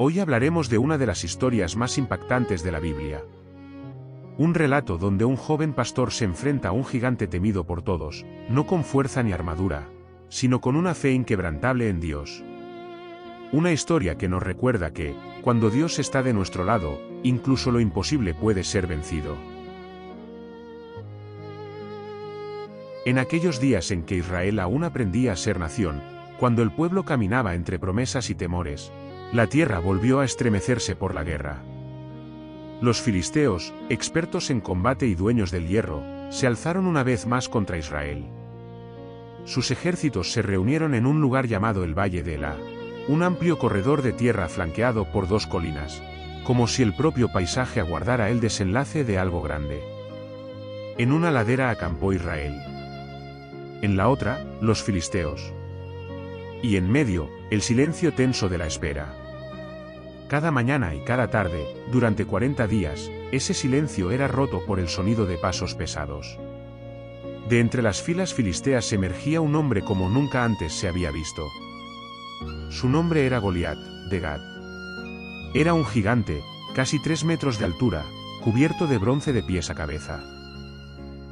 Hoy hablaremos de una de las historias más impactantes de la Biblia. Un relato donde un joven pastor se enfrenta a un gigante temido por todos, no con fuerza ni armadura, sino con una fe inquebrantable en Dios. Una historia que nos recuerda que, cuando Dios está de nuestro lado, incluso lo imposible puede ser vencido. En aquellos días en que Israel aún aprendía a ser nación, cuando el pueblo caminaba entre promesas y temores, la tierra volvió a estremecerse por la guerra. Los filisteos, expertos en combate y dueños del hierro, se alzaron una vez más contra Israel. Sus ejércitos se reunieron en un lugar llamado el Valle de Elá, un amplio corredor de tierra flanqueado por dos colinas, como si el propio paisaje aguardara el desenlace de algo grande. En una ladera acampó Israel. En la otra, los filisteos. Y en medio, el silencio tenso de la espera. Cada mañana y cada tarde, durante 40 días, ese silencio era roto por el sonido de pasos pesados. De entre las filas filisteas emergía un hombre como nunca antes se había visto. Su nombre era Goliat, de Gat. Era un gigante, casi 3 metros de altura, cubierto de bronce de pies a cabeza.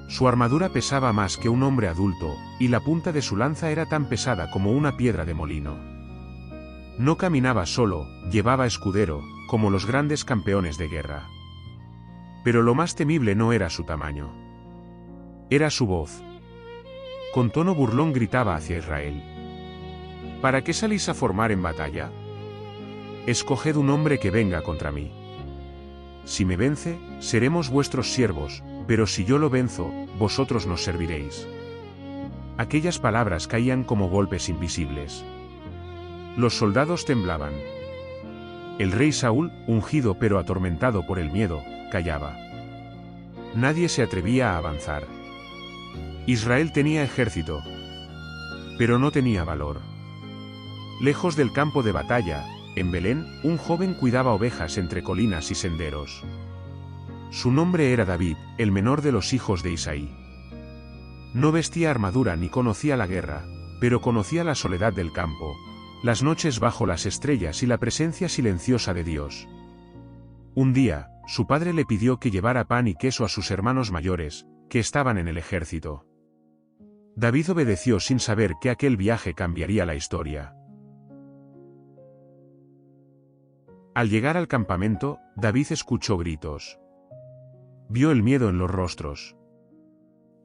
Su armadura pesaba más que un hombre adulto, y la punta de su lanza era tan pesada como una piedra de molino. No caminaba solo, llevaba escudero, como los grandes campeones de guerra. Pero lo más temible no era su tamaño. Era su voz. Con tono burlón gritaba hacia Israel: ¿Para qué salís a formar en batalla? Escoged un hombre que venga contra mí. Si me vence, seremos vuestros siervos, pero si yo lo venzo, vosotros nos serviréis. Aquellas palabras caían como golpes invisibles. Los soldados temblaban. El rey Saúl, ungido pero atormentado por el miedo, callaba. Nadie se atrevía a avanzar. Israel tenía ejército, pero no tenía valor. Lejos del campo de batalla, en Belén, un joven cuidaba ovejas entre colinas y senderos. Su nombre era David, el menor de los hijos de Isaí. No vestía armadura ni conocía la guerra, pero conocía la soledad del campo, las noches bajo las estrellas y la presencia silenciosa de Dios. Un día, su padre le pidió que llevara pan y queso a sus hermanos mayores, que estaban en el ejército. David obedeció sin saber que aquel viaje cambiaría la historia. Al llegar al campamento, David escuchó gritos. Vio el miedo en los rostros.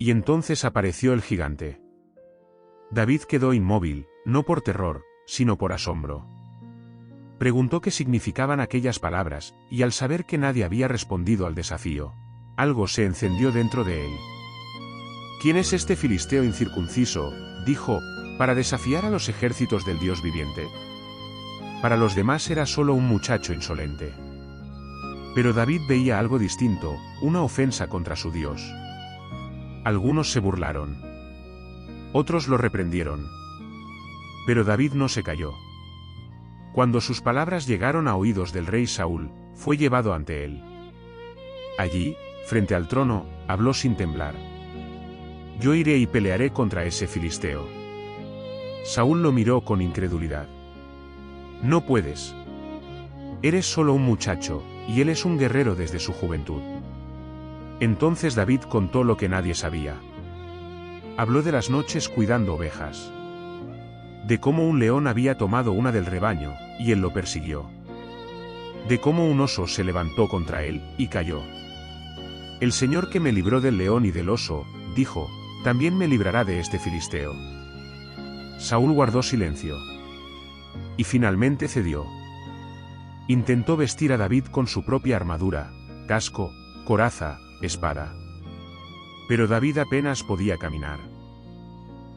Y entonces apareció el gigante. David quedó inmóvil, no por terror, sino por asombro. Preguntó qué significaban aquellas palabras, y al saber que nadie había respondido al desafío, algo se encendió dentro de él. ¿Quién es este filisteo incircunciso?, dijo, para desafiar a los ejércitos del Dios viviente? Para los demás era solo un muchacho insolente. Pero David veía algo distinto, una ofensa contra su Dios. Algunos se burlaron. Otros lo reprendieron. Pero David no se calló. Cuando sus palabras llegaron a oídos del rey Saúl, fue llevado ante él. Allí, frente al trono, habló sin temblar. Yo iré y pelearé contra ese filisteo. Saúl lo miró con incredulidad. No puedes. Eres solo un muchacho, y él es un guerrero desde su juventud. Entonces David contó lo que nadie sabía. Habló de las noches cuidando ovejas. De cómo un león había tomado una del rebaño, y él lo persiguió. De cómo un oso se levantó contra él, y cayó. El Señor que me libró del león y del oso, dijo, también me librará de este filisteo. Saúl guardó silencio. Y finalmente cedió. Intentó vestir a David con su propia armadura, casco, coraza, espada. Pero David apenas podía caminar.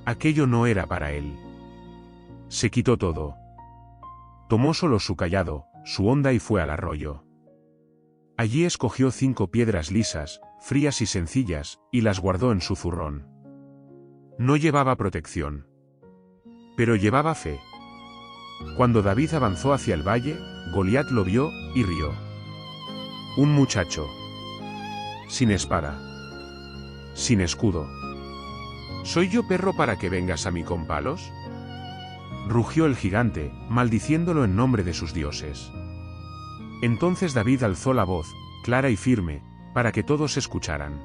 Aquello no era para él. Se quitó todo. Tomó solo su cayado, su honda y fue al arroyo. Allí escogió 5 piedras lisas, frías y sencillas, y las guardó en su zurrón. No llevaba protección. Pero llevaba fe. Cuando David avanzó hacia el valle, Goliat lo vio, y rió. Un muchacho. Sin espada. Sin escudo. ¿Soy yo perro para que vengas a mí con palos? Rugió el gigante, maldiciéndolo en nombre de sus dioses. Entonces David alzó la voz, clara y firme, para que todos escucharan.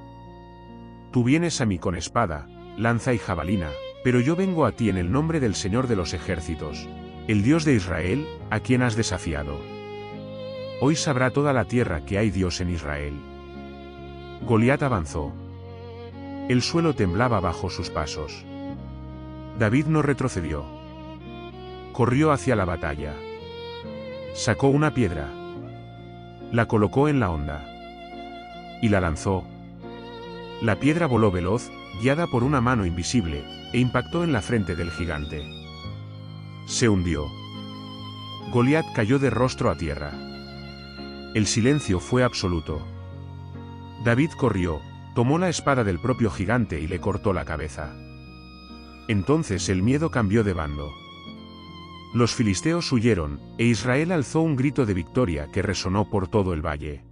Tú vienes a mí con espada, lanza y jabalina, pero yo vengo a ti en el nombre del Señor de los ejércitos, el Dios de Israel, a quien has desafiado. Hoy sabrá toda la tierra que hay Dios en Israel. Goliat avanzó. El suelo temblaba bajo sus pasos. David no retrocedió. Corrió hacia la batalla. Sacó una piedra. La colocó en la honda. Y la lanzó. La piedra voló veloz, guiada por una mano invisible, e impactó en la frente del gigante. Se hundió. Goliat cayó de rostro a tierra. El silencio fue absoluto. David corrió, tomó la espada del propio gigante y le cortó la cabeza. Entonces el miedo cambió de bando. Los filisteos huyeron, e Israel alzó un grito de victoria que resonó por todo el valle.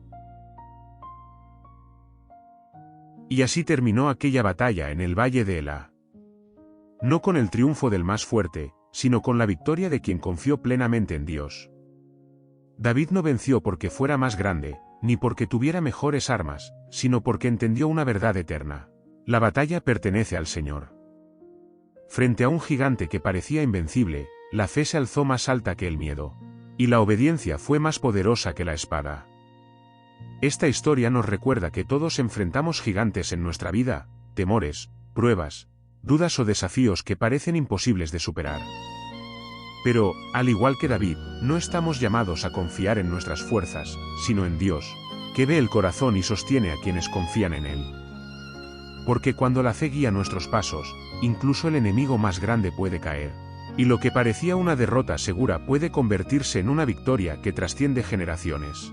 Y así terminó aquella batalla en el valle de Ela. No con el triunfo del más fuerte, sino con la victoria de quien confió plenamente en Dios. David no venció porque fuera más grande, ni porque tuviera mejores armas, sino porque entendió una verdad eterna. La batalla pertenece al Señor. Frente a un gigante que parecía invencible, la fe se alzó más alta que el miedo. Y la obediencia fue más poderosa que la espada. Esta historia nos recuerda que todos enfrentamos gigantes en nuestra vida, temores, pruebas, dudas o desafíos que parecen imposibles de superar. Pero, al igual que David, no estamos llamados a confiar en nuestras fuerzas, sino en Dios, que ve el corazón y sostiene a quienes confían en Él. Porque cuando la fe guía nuestros pasos, incluso el enemigo más grande puede caer. Y lo que parecía una derrota segura puede convertirse en una victoria que trasciende generaciones.